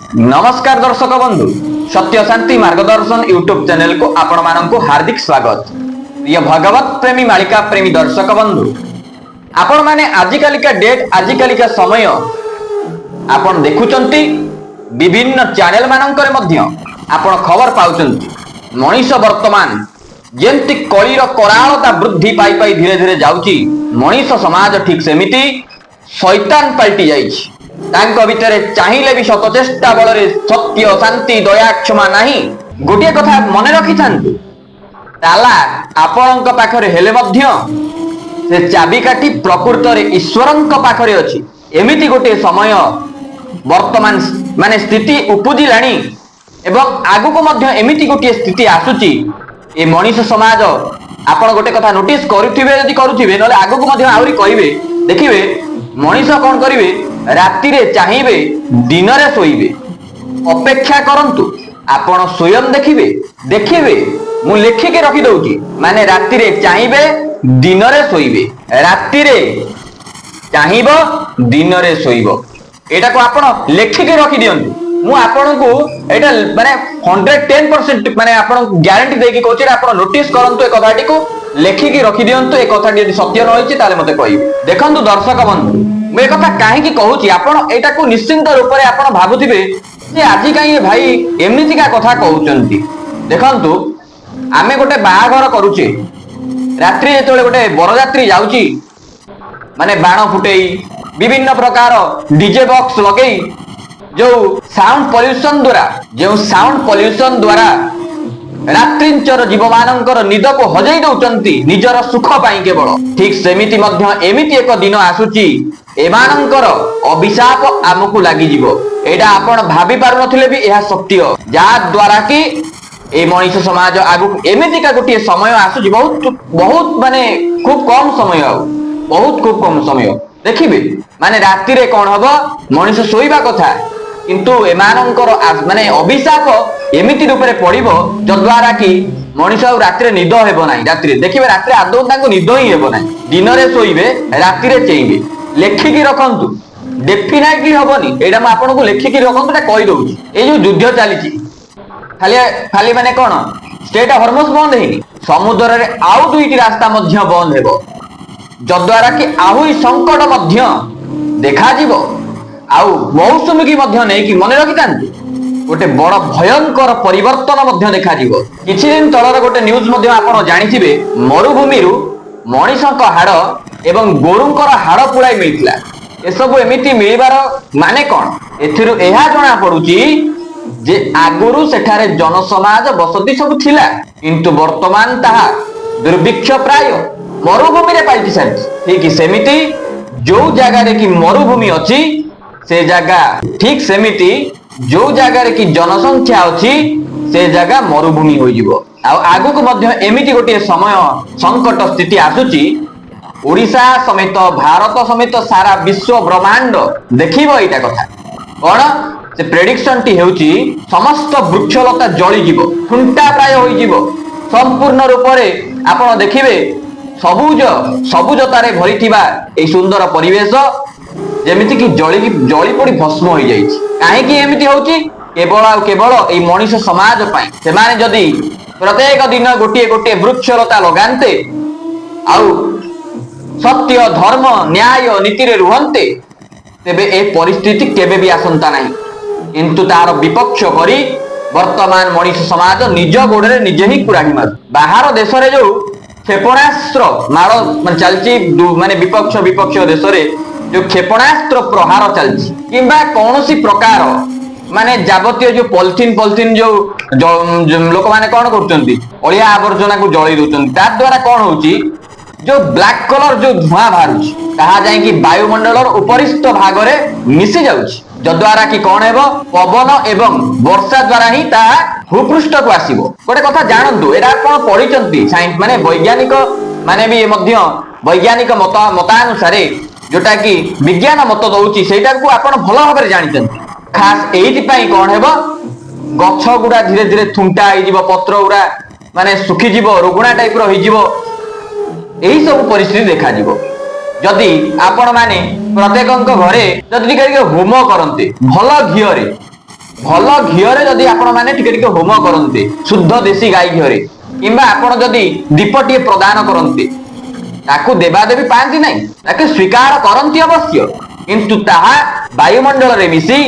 नमस्कार दर्शक बंधु, सत्य शांति मार्गदर्शन यूट्यूब चैनल को आपण मानक हार्दिक स्वागत। प्रिय भगवत प्रेमी मालिका प्रेमी दर्शक बंधु, आपण माने आजिकालिका डेट आजिकालिका समय आपण देखुचंती विभिन्न चैनल मानकर मध्य आपण खबर पाउचंती। मनीष वर्तमान जेंति कलिर करालता वृद्धि पाई पाई धीरे धीरे जाउची, मनीष समाज ठीक सेमिति शैतान पलटि जाइछि। तांको भितरे चाहिए भी शत चेष्टा बल सत्य शांति दया क्षमा नहीं। गोटे कथा मन रखी ताला आपण पाखरे हेले मध्य से चाबिकाठी प्रकृत ईश्वर पाखरे अछि। एमिति गोटे समय वर्तमान माने स्थिति उपजिलाणी एवं आगुको मध्य एमिति गोटे स्थिति आसुची। ए मनीष समाज आपण गोटे कथा नोटिस करुथिबे, यदि करुथिबे नले आगुको मध्य आउरी कहिबे, देखिबे मनीष कौन करिवे, राति रे चाहिए दिन रे सोइबे। अपेक्षा करंतु आपण स्वयं देखिबे देखिबे मु लेखिके रखी दउची, माने राति रे चाहिए दिन रे सोइबे, राति रे चाहिबो दिन रे सोइबो। एटा को आपण लेखिके रखी दियंतु। मु आपण को एटा माने 110% माने आपण ग्यारंटी देकी कहूची, आपण नोटिस करंतु ए कथाटी को लेखिकी रखी दियंतु। ए कथाटी यदि सत्य न होइची ताले मते कहिबे। देखंतु दर्शक बंधु, मैं कथा कहीं कहूँ आपण एटा को निश्चिंत रूप से आपण भाबुथिबे जे आजि कहीं भाई एमितिका कथा कहउचंती। देखंतु आमे गोटे बाहाघर करूचे, रात्रि जेतोले गोटे बरयात्री जाउची, माने बाण फुटेई विभिन्न प्रकार डीजे बॉक्स लगेई जो साउंड पॉल्यूशन द्वारा रात्रिंचर जीव मानकर निद को हजई दउचंती निजर सुख पाई केवल। ठीक सेमिति मध्य एमिति एक दिन आसुची, एमानंकर अभिशाप आमको लागि जीवो। एटा आपण भाबी पारु नथिले भी एहा सत्य, जा द्वारा कि ए मनीष समाज आगु एमिति का गोटे समय आसुची। बहुत माने खूब कम समय, खूब कम समय देखिबे। माने राति रे कोन हबो, मनीष सोइबा कथा, किंतु एमानंकर माने अभिशाप एमिति रूप रे पड़िबो जद्वारा कि मनीष राति रे निद हेबो नाही। राति रे देखिबे, राति रे आदौ तांको निद ही हेबो नाही। दिन रे सोइबे, राति रे चेइबे। लेखिकी रखंतु, डेफिनेटली हबनी। एटा म आपनको लेखिकी रखंतु, एटा कहि दउची। ए जो युद्ध चलीची खाली माने कोन, स्टेट ऑफ हॉर्मोस बंद हेनी, समुद्र रे आउ दुईटी रास्ता मध्य बंद हेबो, जद्वारा कि आहुई संकट मध्य देखा जीवो। आउ मौसुमी की मध्य नै कि मन रखितांतु गोटे बड़ भयंकर परिवर्तन मध्य देखा जीवो। किछि दिन तळर गोटे न्यूज मध्य आपण जानिथिबे, मरुभूमि रु मनीषक हाड़ एवं गोरुंकर हाड़ पुड़ाई मिलथिला। ए सब एमिति मिलिबार माने कोन, एथिरु एहा जणा पडुची जे आगुरु सेठारे जनसमाज बसती सब थिला, किंतु वर्तमान ताहा दुर्भिक्ष प्राय मरुभूमि रे पाइछि साथी। ठीक सेमिति जो जगह रे कि मरुभूमि अछि से जगह ठीक सेमिति जो जगह रे कि जनसंख्या अछि से जगह मरुभूमि होई जिवो। आ आगु को मध्य एमिति गोटे समय संकट स्थिति आसुची, ओडिशा समेत भारत समेत सारा विश्व ब्रह्मांड देखिबो। एटा कथा कोन से प्रेडिक्शन टी हेउची, समस्त वृक्षलता जळी जिवो, खुंटा प्राय होई जिवो। संपूर्ण रूप रे आपण देखिबे सबुजतारे भरिथिबा ए सुंदर परिवेश जेमिति कि जळी पड़ी भस्म हो जाइछि। काहे कि एमिति होउची, केवल ए मनीष समाज पाई। सेमाने जदि प्रत्येक दिन गोटे गोटे वृक्षलता लगान्ते, आउ सत्य धर्म न्याय नीति रे रुहन्ते, तेबे ए परिस्थिति केबे भी आसंता नाही। किंतु तार विपक्ष करी वर्तमान मनीष समाज निज गोड़े निजे ही कुराही मार। बाहर देश रे जो क्षेपणास्त्र मार माने चलची, माने विपक्ष देश रे जो क्षेपणास्त्र प्रहार चलची, किंबा कौनसी प्रकार माने जावतीय जो पॉलिथिन जो लोक माने कौन करचंती, अलिया आवर्जना को जळी दोचंती। ता द्वारा कौन होची, जो ब्लैक कलर जो धुआं बाहरुची ताहा जाई कि वायुमंडलर उपरिस्थ भाग रे मिसी जाउची, जद्वारा कि कौन हेबो, पवन एवं वर्षा द्वारा ही ताहा भूपृष्ठ को आसीबो। गोटे कथा जानंतु, एरा कोन पढिचंती साइंस माने वैज्ञानिक माने भी मध्य वैज्ञानिक मतानुसारे जोटा कि विज्ञान मत दउची, सेटा को आपण भल भाबरे जानिचंती। खास एइति पई कोन हेबो, गछ गुडा धीरे धीरे थुंटा होई जिवो, पत्र गुडा माने सुखी जिवो, रोगुणा टाइप रो होई जिवो। एही सब परिस्थिति देखा जिवो। जदि आपण माने प्रत्येक घरे जदि होम करते भल घी ଭଲ ଘିଅରେ ଯଦି ଆପଣ ମାନେ ଟିକେ ଟିକେ ହୋମ କରନ୍ତି ଶୁଦ୍ଧ ଦେଶୀ ଗାଈ ଘିଅରେ, କିମ୍ବା ଆପଣ ଯଦି ଦୀପଟିଏ ପ୍ରଦାନ କରନ୍ତି, ତାକୁ ଦେବାଦେବୀ ପାଆନ୍ତି ନାହିଁ, ତାକୁ ସ୍ୱୀକାର କରନ୍ତି ଅବଶ୍ୟ, କିନ୍ତୁ ତାହା ବାୟୁମଣ୍ଡଳରେ ମିଶି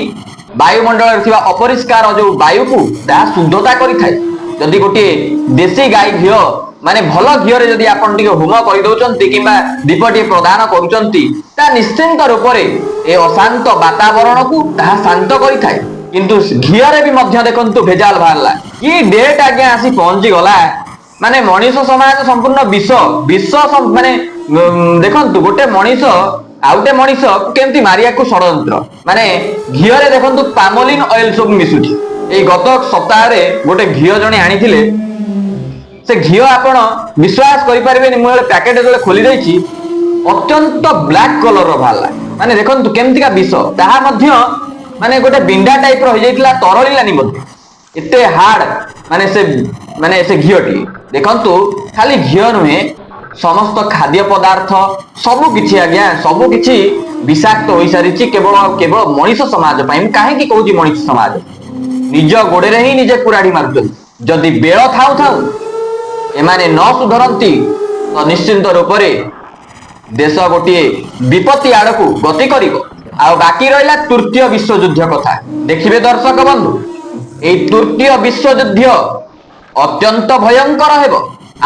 ବାୟୁମଣ୍ଡଳରେ ଥିବା ଅପରିଷ୍କାର ଯୋଉ ବାୟୁକୁ ତାହା ଶୁଦ୍ଧତା କରିଥାଏ। ଯଦି ଗୋଟିଏ ଦେଶୀ ଗାଈ ଘିଅ ମାନେ ଭଲ ଘିଅରେ ଯଦି ଆପଣ ଟିକେ ହୋମ କରିଦଉଛନ୍ତି କିମ୍ବା ଦୀପଟିଏ ପ୍ରଦାନ କରୁଛନ୍ତି, ତାହା ନିଶ୍ଚିନ୍ତ ରୂପରେ ଏ ଅଶାନ୍ତ ବାତାବରଣକୁ ତାହା ଶାନ୍ତ କରିଥାଏ। କିନ୍ତୁ ଘିଅରେ ବି ମଧ୍ୟ ଦେଖନ୍ତୁ ଭେଜାଲ ବାହାରିଲା, କି ଡେଟ୍ ଆଜ୍ଞା ଆସି ପହଞ୍ଚିଗଲା, ମାନେ ମଣିଷ ସମାଜ ସମ୍ପୂର୍ଣ୍ଣ ବିଷ ବିଷ ମାନେ ଦେଖନ୍ତୁ ଗୋଟେ ମଣିଷ ଆଉ ଗୋଟେ ମଣିଷ କେମିତି ମାରିବାକୁ ଷଡଯନ୍ତ୍ର, ମାନେ ଘିଅରେ ଦେଖନ୍ତୁ ପାମୋଲିନ ଅଏଲ ସବୁ ମିଶୁଛି। ଏଇ ଗତ ସପ୍ତାହରେ ଗୋଟେ ଘିଅ ଜଣେ ଆଣିଥିଲେ, ସେ ଘିଅ ଆପଣ ବିଶ୍ୱାସ କରିପାରିବେନି, ମୁଁ ପ୍ୟାକେଟ ଯେତେବେଳେ ଖୋଲି ଦେଇଛି ଅତ୍ୟନ୍ତ ବ୍ଲାକ୍ କଲର ବାହାରିଲା। ମାନେ ଦେଖନ୍ତୁ କେମିତିକା ବିଷ, ତାହା ମଧ୍ୟ ମାନେ ଗୋଟେ ବିଣ୍ଡା ଟାଇପ ର ହେଇଯାଇଥିଲା, ତରଳିଲାନି ମଧ୍ୟ, ଏତେ ହାର୍ଡ ମାନେ ସେ ଘିଅଟି। ଦେଖନ୍ତୁ ଖାଲି ଘିଅ ନୁହେଁ, ସମସ୍ତ ଖାଦ୍ୟ ପଦାର୍ଥ ସବୁ କିଛି ଆଜ୍ଞା ସବୁ କିଛି ବିଷାକ୍ତ ହୋଇସାରିଛି, କେବଳ କେବଳ ମଣିଷ ସମାଜ ପାଇଁ। ମୁଁ କାହିଁକି କହୁଛି ମଣିଷ ସମାଜ, ନିଜ ଗୋଡରେ ହିଁ ନିଜେ କୁରାଢି ମାରୁଛନ୍ତି। ଯଦି ବେଳ ଥାଉ ଥାଉ ଏମାନେ ନ ସୁଧରନ୍ତି ତ ନିଶ୍ଚିନ୍ତ ରୂପରେ ଦେଶ ଗୋଟିଏ ବିପତ୍ତି ଆଡକୁ ଗତି କରିବ। ଆଉ ବାକି ରହିଲା ତୃତୀୟ ବିଶ୍ୱଯୁଦ୍ଧ କଥା। ଦେଖିବେ ଦର୍ଶକ ବନ୍ଧୁ, এই ତୃତୀୟ ବିଶ୍ୱଯୁଦ୍ଧ ଅତ୍ୟନ୍ତ ଭୟଙ୍କର ହେବ।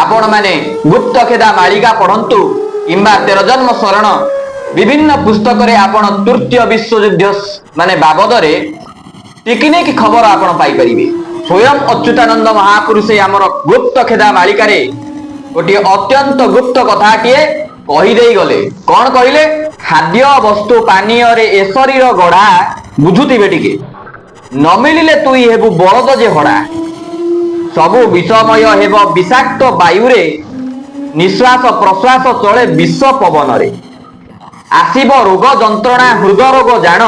ଆପଣ ମାନେ ଗୁପ୍ତଖେଦା ମାଳିକା ପଢନ୍ତୁ କିମ୍ବା 13 ଜନ୍ମ ଶରଣ ବିଭିନ୍ନ ପୁସ୍ତକରେ ଆପଣ ତୃତୀୟ ବିଶ୍ୱଯୁଦ୍ଧ ମାନେ ବାବଦରେ ଟିକିନିକି ଖବର ଆପଣ ପାଇପାରିବେ। ସ୍ୱୟଂ ଅଚ୍ୟୁତାନନ୍ଦ ମହାପୁରୁଷ ଆମର ଗୁପ୍ତଖେଦା ମାଳିକାରେ ଗୋଟିଏ ଅତ୍ୟନ୍ତ ଗୁପ୍ତ କଥାଟିଏ କହିଦେଇ ଗଲେ। କଣ କହିଲେ? ଖାଦ୍ୟ ବସ୍ତୁ ପାନୀୟରେ ଏ ଶରୀର ଗଢା, ବୁଝୁଥିବେ ଟିକେ, ନ ମିଳିଲେ ତୁଇ ହେବୁ ବଳଦ ଯେ ହଡା। ସବୁ ବିଷମୟ ହେବ ବିଷାକ୍ତ ବାୟୁରେ, ନିଶ୍ୱାସ ପ୍ରଶ୍ୱାସ ଚଳେ ବିଷ ପବନରେ। ଆସିବ ରୋଗ ଯନ୍ତ୍ରଣା ହୃଦ ରୋଗ ଜାଣ,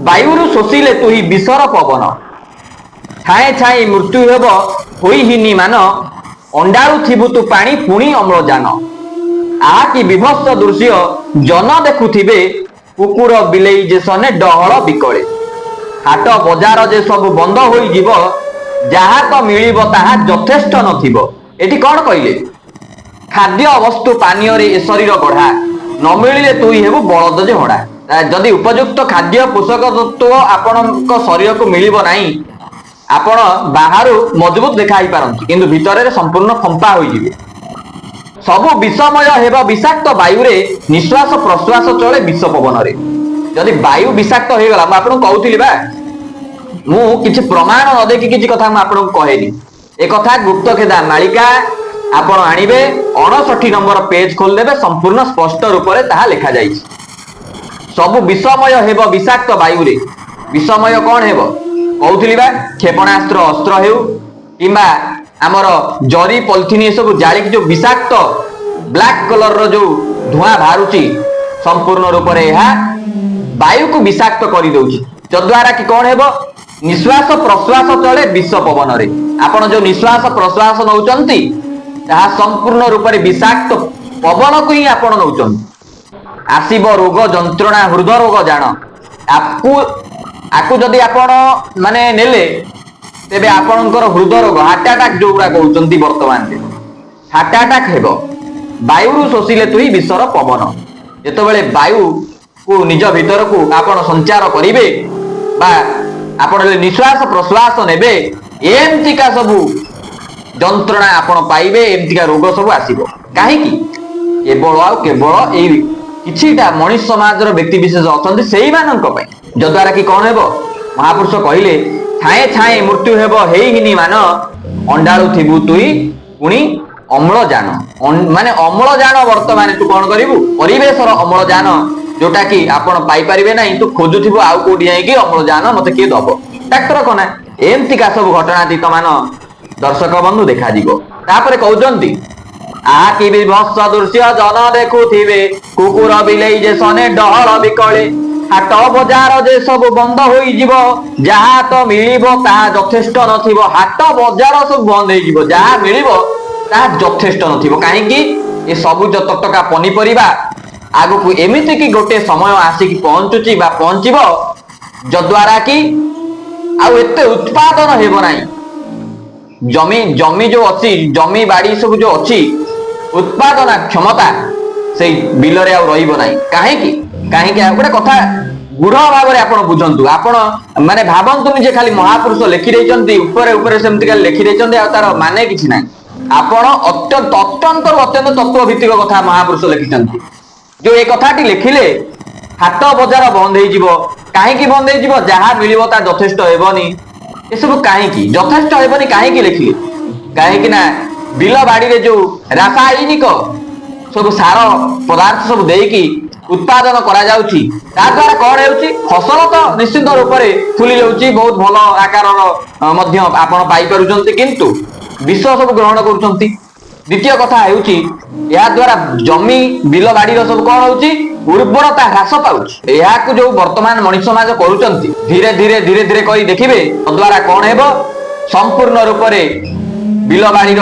ବାୟୁରୁ ଶୋଷିଲେ ତୁହି ବିଷର ପବନ। ଛାଏଁ ଛାଏଁ ମୃତ୍ୟୁ ହେବ ହୋଇହିନି ମାନ, ଅଣ୍ଡାଳୁ ଥିବୁ ତୁ ପାଣି ପୁଣି ଅମ୍ଳଜାନ। ଆହା କି ବିଭତ୍ସ ଦୃଶ୍ୟ ଜନ ଦେଖୁଥିବେ, କୁକୁର ବିଲେଇ ଯେ ସନେ ଡହଳ ବିକଳେ। ହାଟ ବଜାର ଯେ ସବୁ ବନ୍ଦ ହୋଇଯିବ, ଯାହା ତ ମିଳିବ ତାହା ଯଥେଷ୍ଟ ନଥିବ। ଏଠି କଣ କହିଲେ? ଖାଦ୍ୟ ବସ୍ତୁ ପାନୀୟରେ ଏ ଶରୀର ଗଢା, ନ ମିଳିଲେ ତୁଇ ହେବୁ ବଳଦ ଯେ ହଡା। ଯଦି ଉପଯୁକ୍ତ ଖାଦ୍ୟ ପୋଷକ ତତ୍ତ୍ୱ ଆପଣଙ୍କ ଶରୀରକୁ ମିଳିବ ନାହିଁ, ଆପଣ ବାହାରୁ ମଜବୁତ ଦେଖା ହେଇପାରନ୍ତି କିନ୍ତୁ ଭିତରେ ସମ୍ପୂର୍ଣ୍ଣ ଫମ୍ପା ହୋଇଯିବେ। ସବୁ ବିଷମୟ ହେବ ବିଷାକ୍ତ ବାୟୁରେ, ନିଶ୍ୱାସ ପ୍ରଶ୍ୱାସ ଚଳେ ବିଷ ପବନରେ। ଯଦି ବାୟୁ ବିଷାକ୍ତ ହେଇଗଲା, ମୁଁ ଆପଣଙ୍କୁ କହୁଥିଲି ବା, ମୁଁ କିଛି ପ୍ରମାଣ ନ ଦେଇକି କିଛି କଥା ମୁଁ ଆପଣଙ୍କୁ କହେନି। ଏ କଥା ଗୁପ୍ତଖେଦା ମାଳିକା ଆପଣ ଆଣିବେ, 59 ନମ୍ବର ପେଜ ଖୋଲିଦେବେ, ସମ୍ପୂର୍ଣ୍ଣ ସ୍ପଷ୍ଟ ରୂପରେ ତାହା ଲେଖା ଯାଇଛି। ସବୁ ବିଷମୟ ହେବ ବିଷାକ୍ତ ବାୟୁରେ। ବିଷମୟ କଣ ହେବ କହୁଥିଲି ବା, କ୍ଷେପଣାସ୍ତ୍ର ଅସ୍ତ୍ର ହେଉ କିମ୍ବା ଆମର ଜରି ପଲିଥିନ ଏସବୁ ଜାଳିକି ଯୋଉ ବିଷାକ୍ତ ବ୍ଲାକ୍ କଲରର ଯୋଉ ଧୂଆଁ ବାହାରୁଛି, ସମ୍ପୂର୍ଣ୍ଣ ରୂପରେ ଏହା ବାୟୁକୁ ବିଷାକ୍ତ କରିଦଉଛି। ଯଦ୍ୱାରା କି କଣ ହେବ, ନିଶ୍ୱାସ ପ୍ରଶ୍ୱାସ ଚଳେ ବିଷ ପବନରେ। ଆପଣ ଯୋଉ ନିଶ୍ୱାସ ପ୍ରଶ୍ୱାସ ନଉଛନ୍ତି, ତାହା ସମ୍ପୂର୍ଣ୍ଣ ରୂପରେ ବିଷାକ୍ତ ପବନକୁ ହିଁ ଆପଣ ନଉଛନ୍ତି। ଆସିବ ରୋଗ ଯନ୍ତ୍ରଣା ହୃଦ ରୋଗ ଜାଣ, ଆକୁ ଯଦି ଆପଣ ମାନେ ନେଲେ, ତେବେ ଆପଣଙ୍କର ହୃଦ ରୋଗ ହାର୍ଟ ଆଟାକ ଯୋଉଗୁଡା କହୁଛନ୍ତି ବର୍ତ୍ତମାନରେ, ହାର୍ଟ ଆଟାକ ହେବ। ବାୟୁରୁ ଶୋଷିଲେ ତୁହି ବିଷର ପବନ। ଯେତେବେଳେ ବାୟୁକୁ ନିଜ ଭିତରକୁ ଆପଣ ସଞ୍ଚାର କରିବେ ବା ଆପଣ ନିଶ୍ୱାସ ପ୍ରଶ୍ୱାସ ନେବେ, ଏମିତିକା ସବୁ ଯନ୍ତ୍ରଣା ଆପଣ ପାଇବେ, ଏମିତିକା ରୋଗ ସବୁ ଆସିବ। କାହିଁକି? କେବଳ ଆଉ କେବଳ ଏଇ କିଛିଟା ମଣିଷ ସମାଜର ବ୍ୟକ୍ତି ବିଶେଷ ଅଛନ୍ତି, ସେଇମାନଙ୍କ ପାଇଁ। ଯଦ୍ୱାରା କି କଣ ହେବ, ମହାପୁରୁଷ କହିଲେ, ଛାଏଁ ଛାଏଁ ମୃତ୍ୟୁ ହେବ ହେଇହିନି ମାନ, ଅଣ୍ଡାଳୁ ଥିବୁ ତୁଇ ପୁଣି ଅମ୍ଳଜାନ। ମାନେ ଅମ୍ଳଜାନ ବର୍ତ୍ତମାନ ତୁ କଣ କରିବୁ, ପରିବେଶର ଅମ୍ଳଜାନ ଯୋଉଟା କି ଆପଣ ପାଇପାରିବେ ନାହିଁ, ତୁ ଖୋଜୁଥିବୁ ଆଉ କୋଉଠି ଯାଇକି ଅମ୍ଳଜାନ ମତେ କିଏ ଦବ, ଡାକ୍ତରଖାନା। ଏମିତିକା ସବୁ ଘଟଣାତୀତ ମାନ ଦର୍ଶକ ବନ୍ଧୁ ଦେଖାଯିବ। ତାପରେ କହୁଛନ୍ତି, ଆହା କି ବିଭତ୍ସ ଦୃଶ୍ୟ ଜନ ଦେଖୁଥିବେ, କୁକୁର ବିଲେଇ ଯେ ସନେ ଡହଳ ବିକଳେ। ହାଟ ବଜାର ଯେ ସବୁ ବନ୍ଦ ହୋଇଯିବ, ଯାହା ତ ମିଳିବ ତାହା ଯଥେଷ୍ଟ ନଥିବ। ହାଟ ବଜାର ସବୁ ବନ୍ଦ ହେଇଯିବ, ଯାହା ମିଳିବ ତାହା ଯଥେଷ୍ଟ ନଥିବ। କାହିଁକି? ଏ ସବୁଜ ତଟକା ପନିପରିବା ଆଗକୁ ଏମିତିକି ଗୋଟେ ସମୟ ଆସିକି ପହଞ୍ଚୁଛି ବା ପହଞ୍ଚିବ, ଯଦ୍ୱାରା କି ଆଉ ଆଉ ଏତେ ଉତ୍ପାଦନ ହେବ ନାହିଁ। ଜମି ଜମି ଯୋଉ ଅଛି, ଜମି ବାଡି ସବୁ ଯୋଉ ଅଛି, ଉତ୍ପାଦନ କ୍ଷମତା ସେଇ ବିଲରେ ଆଉ ରହିବ ନାହିଁ। କାହିଁକି କାହିଁକି ଗୋଟେ କଥା ଦୃଢ ଭାବରେ ଆପଣ ବୁଝନ୍ତୁ। ଆପଣ ମାନେ ଭାବନ୍ତୁନି ଯେ ଖାଲି ମହାପୁରୁଷ ଲେଖି ଦେଇଛନ୍ତି ଉପରେ ଉପରେ ସେମିତି ଖାଲି ଲେଖି ଦେଇଛନ୍ତି ଆଉ ତାର ମାନେ କିଛି ନାହିଁ। ଆପଣ ଅତ୍ୟନ୍ତରୁ ଅତ୍ୟନ୍ତ ତତ୍ତ୍ୱ ଭିତ୍ତିକ କଥା ମହାପୁରୁଷ ଲେଖିଛନ୍ତି। ଯୋଉ ଏ କଥାଟି ଲେଖିଲେ ହାଟ ବଜାର ବନ୍ଦ ହେଇଯିବ। କାହିଁକି ବନ୍ଦ ହେଇଯିବ? ଯାହା ମିଳିବ ତା ଯଥେଷ୍ଟ ହେବନି। ଏସବୁ କାହିଁକି ଯଥେଷ୍ଟ ହେବନି କାହିଁକି ଲେଖିଲେ? କାହିଁକି ନା ବିଲ ବାଡିରେ ଯୋଉ ରାସାୟନିକ ସବୁ ସାର ପଦାର୍ଥ ସବୁ ଦେଇକି ଉତ୍ପାଦନ କରାଯାଉଛି, ତା ଦ୍ୱାରା କଣ ହେଉଛି? ଫସଲ ତ ନିଶ୍ଚିତ ରୂପରେ ଫୁଲି ଯାଉଛି, ବହୁତ ଭଲ ଆକାରର ମଧ୍ୟ ଆପଣ ପାଇପାରୁଛନ୍ତି, କିନ୍ତୁ ବିଷ ସବୁ ଗ୍ରହଣ କରୁଛନ୍ତି। ଦ୍ୱିତୀୟ କଥା ହେଉଛି ଏହା ଦ୍ୱାରା ଜମି ବିଲ ବାଡିର ସବୁ କଣ ହଉଛି? ଉର୍ବରତା ହ୍ରାସ ପାଉଛି। ଏହାକୁ ଯୋଉ ବର୍ତ୍ତମାନ ମଣିଷ ସମାଜ କରୁଛନ୍ତି, ଧୀରେ ଧୀରେ ଧୀରେ ଧୀରେ କରି ଦେଖିବେ ତଦ୍ୱାରା କଣ ହେବ? ସମ୍ପୂର୍ଣ୍ଣ ରୂପରେ ବିଲ ବାଡିର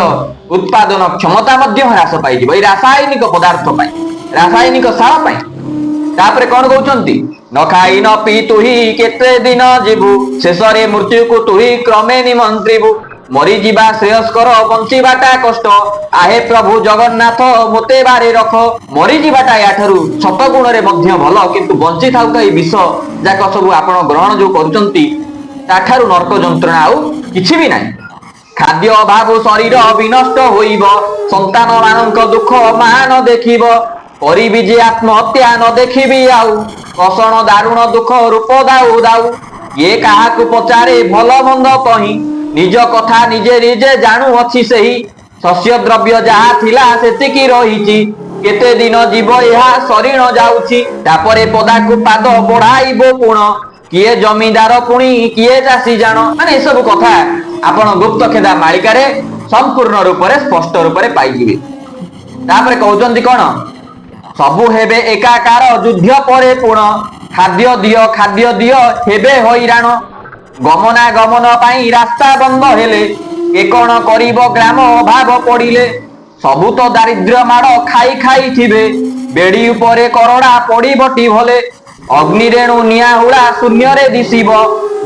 ଉତ୍ପାଦନ କ୍ଷମତା ମଧ୍ୟ ହ୍ରାସ ପାଇଯିବ ଏଇ ରାସାୟନିକ ପଦାର୍ଥ ପାଇଁ, ରାସାୟନିକ ସାର ପାଇଁ। ତାପରେ କଣ କହୁଛନ୍ତି? ନ ଖାଇ ନ ପିଇ ତୁହି କେତେ ଦିନ ଯିବୁ, ଶେଷରେ ମୃତ୍ୟୁକୁ ତୁହି କ୍ରମେ ନିମନ୍ତ୍ରିବୁ। ମରିଯିବା ଶ୍ରେୟସ୍କର ବଞ୍ଚିବାଟା କଷ୍ଟ, ଆହେ ପ୍ରଭୁ ଜଗନ୍ନାଥ ମୋତେ ବାରେ ରଖ। ମରିଯିବାଟା ୟାଠାରୁ ଶତ ଗୁଣରେ ମଧ୍ୟ ଭଲ, କିନ୍ତୁ ବଞ୍ଚି ଥାଉ ତ ଏଇ ବିଷ ଯାକ ସବୁ ଆପଣ ଗ୍ରହଣ ଯୋଉ କରୁଛନ୍ତି ତାଠାରୁ ନର୍କ ଯନ୍ତ୍ରଣା ଆଉ କିଛି ବି ନାହିଁ। ଖାଦ୍ୟ ଅଭାବ ଶରୀର ବିନଷ୍ଟ ହୋଇବ, ସନ୍ତାନ ମାନଙ୍କ ଦୁଃଖ ମା ନ ଦେଖିବ। କରିବି ଯେ ଆତ୍ମହତ୍ୟା ନ ଦେଖିବି ଆଉ, କଷଣ ଦାରୁଣ ଦୁଃଖ ରୂପ ଦାଉ ଦାଉ। କିଏ କାହାକୁ ପଚାରେ ଭଲ ମନ୍ଦ କହି, ନିଜ କଥା ନିଜେ ନିଜେ ଜାଣୁଅଛି ସେହି। ଶସ୍ୟ ଦ୍ରବ୍ୟ ଯାହା ଥିଲା ସେତିକି ରହିଛି, କେତେ ଦିନ ଯିବ ଏହା ସରିଣ ଯାଉଛି। ତାପରେ ପଦାକୁ ପାଦ ବଢାଇବ ପୁଣ, କିଏ ଜମିଦାର ପୁଣି କିଏ ଚାଷୀ ଜାଣ। ମାନେ ଏସବୁ କଥା ଆପଣ ଗୁପ୍ତଖେଦା ମାଳିକାରେ ସମ୍ପୂର୍ଣ୍ଣ ରୂପରେ ସ୍ପଷ୍ଟ ରୂପରେ ପାଇଯିବେ। ତାପରେ କହୁଛନ୍ତି କଣ? ସବୁ ହେବେ ଏକାକାର ଯୁଦ୍ଧ ପରେ ପୁଣ, ଖାଦ୍ୟ ଦିଅ ଖାଦ୍ୟ ଦିଅ ହେବେ ହଇରାଣ। ଗମନାଗମନ ପାଇଁ ରାସ୍ତା ବନ୍ଦ ହେଲେ, କେ କଣ କରିବ ଗ୍ରାମ ଅଭାବ ପଡିଲେ। ସବୁ ତ ଦାରିଦ୍ର୍ୟ ମାଡ଼ ଖାଇ ଖାଇଥିବେ, ବେଡି ଉପରେ କରଡ଼ା ପଡିବଟି ଭଲେ। ଅଗ୍ନିରେଣୁ ନିଆଁ ହୁଳା ଶୂନ୍ୟରେ ଦିଶିବ,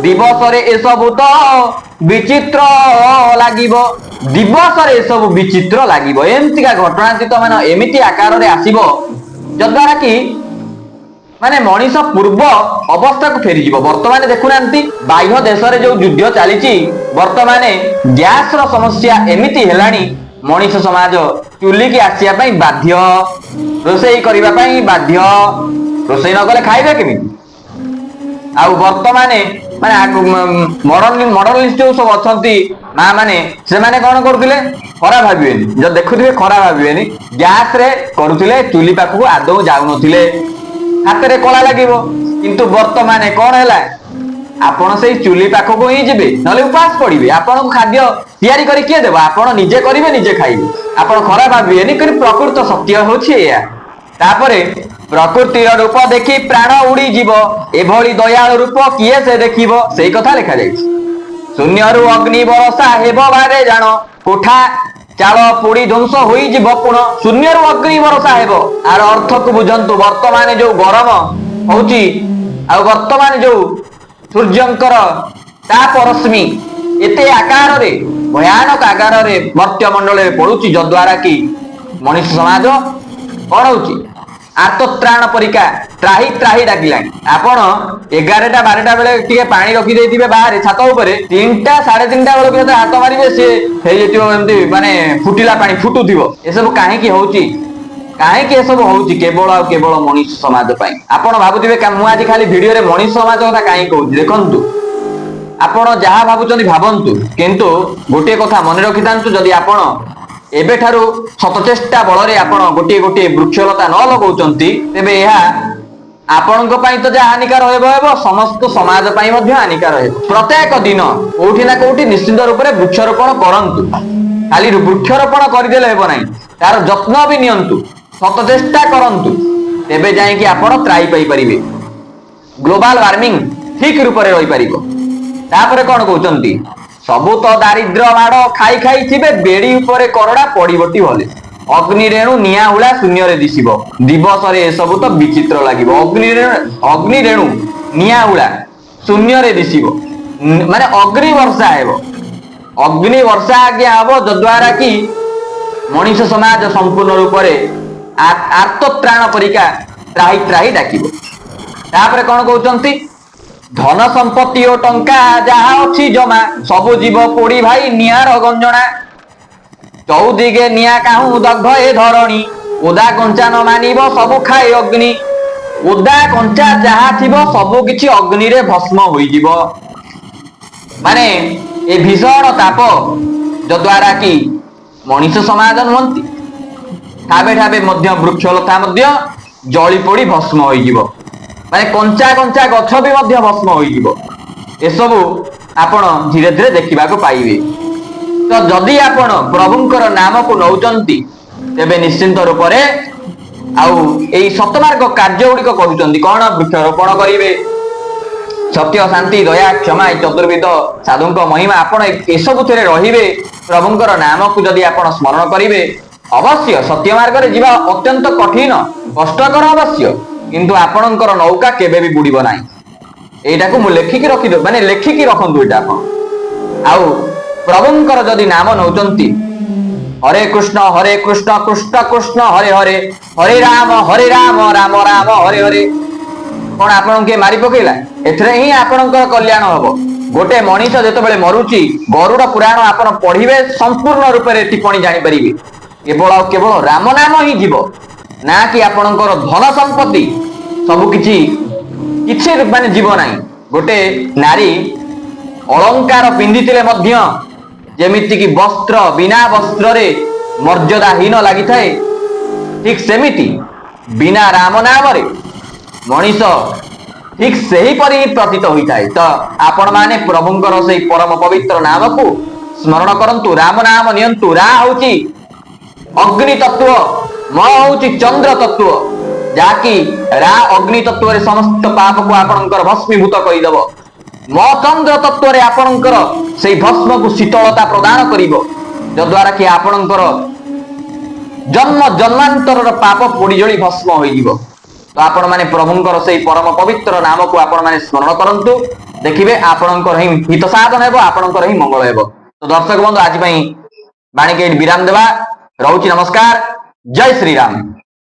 ଦିବସରେ ଏସବୁ ତ ବିଚିତ୍ର ଲାଗିବ। ଦିବସରେ ଏସବୁ ବିଚିତ୍ର ଲାଗିବ। ଏମିତିକା ଘଟଣାଚିତ ମାନେ ଏମିତି ଆକାରରେ ଆସିବ ଯଦ୍ୱାରା କି ମାନେ ମଣିଷ ପୂର୍ବ ଅବସ୍ଥାକୁ ଫେରିଯିବ। ବର୍ତ୍ତମାନ ଦେଖୁନାହାନ୍ତି ବାହ୍ୟ ଦେଶରେ ଯୋଉ ଯୁଦ୍ଧ ଚାଲିଛି, ବର୍ତ୍ତମାନ ଗ୍ୟାସର ସମସ୍ୟା ଏମିତି ହେଲାଣି ମଣିଷ ସମାଜ ଚୁଲିକି ଆସିବା ପାଇଁ ବାଧ୍ୟ, ରୋଷେଇ କରିବା ପାଇଁ ବାଧ୍ୟ। ରୋଷେଇ ନ କଲେ ଖାଇବେ କେମିତି? ଆଉ ବର୍ତ୍ତମାନ ମାନେ ମଡର୍ନିଷ୍ଟ ଯୋଉ ସବୁ ଅଛନ୍ତି ମା ମାନେ, ସେମାନେ କଣ କରୁଥିଲେ? ଖରାପ ଭାବିବେନି, ଯଦି ଦେଖୁଥିବେ ଖରାପ ଭାବିବେନି, ଗ୍ୟାସ ରେ କରୁଥିଲେ, ଚୁଲି ପାଖକୁ ଆଦୌ ଯାଉନଥିଲେ, ହାତରେ କଳା ଲାଗିବ। କିନ୍ତୁ ବର୍ତ୍ତମାନ କଣ ହେଲା? ଆପଣ ସେଇ ଚୁଲି ପାଖକୁ ହିଁ ଯିବେ, ନହେଲେ ଉପାସ ପଡିବେ। ଆପଣଙ୍କୁ ଖାଦ୍ୟ ତିଆରି କରି କିଏ ଦେବ? ଆପଣ ନିଜେ କରିବେ, ନିଜେ ଖାଇବେ। ଆପଣ ଖରାପ ଭାବିବେନି, କିନ୍ତୁ ପ୍ରକୃତ ସତ୍ୟ ହଉଛି ଏଇଆ। ତାପରେ ପ୍ରକୃତିର ରୂପ ଦେଖି ପ୍ରାଣ ଉଡିଯିବ, ଏଭଳି ଦୟାଳୁ ରୂପ କିଏ ସେ ଦେଖିବ? ସେଇ କଥା ଲେଖାଯାଇଛି। ଶୂନ୍ୟରୁ ଅଗ୍ନି ବରଷା ହେବ ବାରେ ଜାଣ, କୋଠା ଚାଳ ପୋଡି ଧ୍ୱଂସ ହୋଇଯିବ ପୁଣ। ଶୂନ୍ୟରୁ ଅଗ୍ନି ବର୍ଷା ହେବ, ଆର ଅର୍ଥକୁ ବୁଝନ୍ତୁ। ବର୍ତ୍ତମାନ ଯୋଉ ଗରମ ହଉଛି, ଆଉ ବର୍ତ୍ତମାନ ଯୋଉ ସୂର୍ଯ୍ୟଙ୍କର ତାପ ରଶ୍ମି ଏତେ ଆକାରରେ ଭୟାନକ ଆକାରରେ ମର୍ତ୍ତ୍ୟମଣ୍ଡଳରେ ପଡୁଛି, ଯଦ୍ୱାରା କି ମଣିଷ ସମାଜ କଣ ହଉଛି? ଆର୍ତ୍ତତ୍ରାଣ ପରିକା ତ୍ରାହି ତ୍ରାହି ଡାକିଲାଣି। ଆପଣ 11ଟା 12ଟା ବେଳେ ଟିକେ ପାଣି ରଖିଦେଇଥିବେ ବାହାରେ ଛାତ ଉପରେ, 3ଟା 3:30 ବେଳକୁ ଯେତେ ହାତ ମାରିବେ ସିଏ ହେଇଯାଇଥିବ ଏମିତି ମାନେ ଫୁଟିଲା ପାଣି ଫୁଟୁଥିବ। ଏସବୁ କାହିଁକି ହଉଛି? କାହିଁକି ଏସବୁ ହଉଛି? କେବଳ ଆଉ କେବଳ ମଣିଷ ସମାଜ ପାଇଁ। ଆପଣ ଭାବୁଥିବେ ମୁଁ ଆଜି ଖାଲି ଭିଡିଓରେ ମଣିଷ ସମାଜ କଥା କାହିଁକି କହୁଛି? ଦେଖନ୍ତୁ, ଆପଣ ଯାହା ଭାବୁଛନ୍ତି ଭାବନ୍ତୁ, କିନ୍ତୁ ଗୋଟିଏ କଥା ମନେ ରଖିଥାନ୍ତୁ, ଯଦି ଆପଣ ଏବେଠାରୁ ସତଚେଷ୍ଟା ବଳରେ ଆପଣ ଗୋଟିଏ ଗୋଟିଏ ବୃକ୍ଷଲତା ନ ଲଗାଉଛନ୍ତି, ତେବେ ଏହା ଆପଣଙ୍କ ପାଇଁ ତ ଯାହା ହାନିକାର ହେବ ହେବ, ସମସ୍ତ ସମାଜ ପାଇଁ ମଧ୍ୟ ହାନିକାର ହେବ। ପ୍ରତ୍ୟେକ ଦିନ କୋଉଠି ନା କୋଉଠି ନିଶ୍ଚିତ ରୂପରେ ବୃକ୍ଷରୋପଣ କରନ୍ତୁ। ଖାଲି ବୃକ୍ଷରୋପଣ କରିଦେଲେ ହେବ ନାହିଁ, ତାର ଯତ୍ନ ବି ନିଅନ୍ତୁ, ସତଚେଷ୍ଟା କରନ୍ତୁ, ତେବେ ଯାଇକି ଆପଣ ତ୍ରାହି ପାଇପାରିବେ। ଗ୍ଲୋବାଲ ୱାର୍ମିଂ ଠିକ ରୂପରେ ରହିପାରିବ। ତାପରେ କଣ କହୁଛନ୍ତି? ସବୁ ତ ଦାରିଦ୍ର୍ୟ ମାଡ଼ ଖାଇ ଖାଇଥିବେ, ବେଡି ଉପରେ କରଡ଼ା ପଡିବଟି ଭଲେ। ଅଗ୍ନିରେଣୁ ନିଆଁ ହୁଳା ଶୂନ୍ୟରେ ଦିଶିବ, ଦିବସରେ ଏସବୁ ତ ବିଚିତ୍ର ଲାଗିବ। ଅଗ୍ନିରେଣୁ ନିଆଁ ହୁଳା ଶୂନ୍ୟରେ ଦିଶିବ, ମାନେ ଅଗ୍ନି ବର୍ଷା ହେବ। ଅଗ୍ନି ବର୍ଷା ଆଜ୍ଞା ହବ ଯଦ୍ୱାରା କି ମଣିଷ ସମାଜ ସମ୍ପୂର୍ଣ୍ଣ ରୂପରେ ଆର୍ତ୍ତତ୍ରାଣ ପରିକା ତ୍ରାହି ତ୍ରାହି ଡାକିବ। ତାପରେ କଣ କହୁଛନ୍ତି, ଧନ ସମ୍ପତ୍ତି ଓ ଟଙ୍କା ଯାହା ଅଛି ଜମା, ସବୁ ଜୀବ ପୋଡି ଭାଇ ନିଆଁର ଗଞ୍ଜଣା। ଚଉଦିଗେ ନିଆଁ କାହୁଁ ଦଗ୍ଧ ଏ ଧରଣୀ, ଓଦା କଞ୍ଚା ନ ମାନିବ ସବୁ ଖାଏ ଅଗ୍ନି। ଓଦା କଞ୍ଚା ଯାହା ଥିବ ସବୁ କିଛି ଅଗ୍ନିରେ ଭସ୍ମ ହୋଇଯିବ। ମାନେ ଏ ଭୀଷଣ ତାପ ଯଦ୍ୱାରା କି ମଣିଷ ସମାଜ ନୁହନ୍ତି, ଠାବେ ଠାବେ ମଧ୍ୟ ବୃକ୍ଷଲତା ମଧ୍ୟ ଜଳି ପୋଡି ଭସ୍ମ ହୋଇଯିବ। ମାନେ କଞ୍ଚା କଞ୍ଚା ଗଛ ବି ମଧ୍ୟ ଭସ୍ମ ହୋଇଯିବ। ଏସବୁ ଆପଣ ଧୀରେ ଧୀରେ ଦେଖିବାକୁ ପାଇବେ। ତ ଯଦି ଆପଣ ପ୍ରଭୁଙ୍କର ନାମକୁ ନଉଛନ୍ତି, ତେବେ ନିଶ୍ଚିନ୍ତ ରୂପରେ ଆଉ ଏଇ ସତମାର୍ଗ କାର୍ଯ୍ୟ ଗୁଡିକ କରୁଛନ୍ତି, କଣ ବୃକ୍ଷରୋପଣ କରିବେ, ସତ୍ୟ ଶାନ୍ତି ଦୟା କ୍ଷମା ଏ ଚତୁର୍ବିଧ ସାଧୁଙ୍କ ମହିମା ଆପଣ ଏସବୁଥିରେ ରହିବେ। ପ୍ରଭୁଙ୍କର ନାମକୁ ଯଦି ଆପଣ ସ୍ମରଣ କରିବେ, ଅବଶ୍ୟ ସତ୍ୟ ମାର୍ଗରେ ଯିବା ଅତ୍ୟନ୍ତ କଠିନ କଷ୍ଟକର ଅବଶ୍ୟ, କିନ୍ତୁ ଆପଣଙ୍କର ନୌକା କେବେ ବି ବୁଡିବ ନାହିଁ। ଏଇଟାକୁ ମୁଁ ଲେଖିକି ମାନେ ଲେଖିକି ରଖନ୍ତୁ ଏଇଟା ଆପଣ। ଆଉ ପ୍ରଭୁଙ୍କର ଯଦି ନାମ ନଉଛନ୍ତି, ହରେ କୃଷ୍ଣ କୃଷ୍ଣ କୃଷ୍ଣ ହରେ ହରେ, ହରେ ରାମ ରାମ ରାମ ହରେ ହରେ। କଣ ଆପଣଙ୍କୁ କିଏ ମାରି ପକେଇଲା? ଏଥିରେ ହିଁ ଆପଣଙ୍କର କଲ୍ୟାଣ ହବ। ଗୋଟେ ମଣିଷ ଯେତେବେଳେ ମରୁଛି, ଗରୁଡ ପୁରାଣ ଆପଣ ପଢିବେ, ସମ୍ପୂର୍ଣ୍ଣ ରୂପରେ ଟିପ୍ପଣୀ ଜାଣିପାରିବେ। କେବଳ ଆଉ କେବଳ ରାମ ନାମ ହିଁ ଯିବ, ନା କି ଆପଣଙ୍କର ଧନ ସମ୍ପତ୍ତି ସବୁ କିଛି ମାନେ ଯିବ ନାହିଁ। ଗୋଟେ ନାରୀ ଅଳଙ୍କାର ପିନ୍ଧିଥିଲେ ମଧ୍ୟ ଯେମିତିକି ବସ୍ତ୍ର ବିନା ବସ୍ତ୍ରରେ ମର୍ଯ୍ୟାଦାହୀନ ଲାଗିଥାଏ, ଠିକ ସେମିତି ବିନା ରାମ ନାମରେ ମଣିଷ ଠିକ ସେହିପରି ହିଁ ପ୍ରତୀତ ହୋଇଥାଏ। ତ ଆପଣ ମାନେ ପ୍ରଭୁଙ୍କର ସେଇ ପରମ ପବିତ୍ର ନାମକୁ ସ୍ମରଣ କରନ୍ତୁ, ରାମ ନାମ ନିଅନ୍ତୁ। ରା ହଉଛି ଅଗ୍ନି ତତ୍ଵ, ମ ହଉଛି ଚନ୍ଦ୍ର ତତ୍ଵ, ଯାହାକି ରା ଅଗ୍ନି ତତ୍ଵରେ ସମସ୍ତ ପାପକୁ ଆପଣଙ୍କର ଭସ୍ମୀଭୂତ କରିଦବ। ମ ଚନ୍ଦ୍ର ତତ୍ଵରେ ଆପଣଙ୍କର ସେଇ ଭସ୍ମକୁ ଶୀତଳତା ପ୍ରଦାନ କରିବ, ଯଦ୍ୱାରା କି ଆପଣଙ୍କର ଜନ୍ମ ଜନ୍ମାନ୍ତରର ପାପ ପୋଡି ଜଳି ଭସ୍ମ ହୋଇଯିବ। ତ ଆପଣ ମାନେ ପ୍ରଭୁଙ୍କର ସେଇ ପରମ ପବିତ୍ର ନାମକୁ ଆପଣ ମାନେ ସ୍ମରଣ କରନ୍ତୁ, ଦେଖିବେ ଆପଣଙ୍କର ହିଁ ହିତ ସାଧନ ହେବ, ଆପଣଙ୍କର ହିଁ ମଙ୍ଗଳ ହେବ। ତ ଦର୍ଶକ ବନ୍ଧୁ, ଆଜି ପାଇଁ ବାଣୀକି ବିରାମ ଦେବା। ରହୁଛି, ନମସ୍କାର, ଜୟ ଶ୍ରୀରାମ।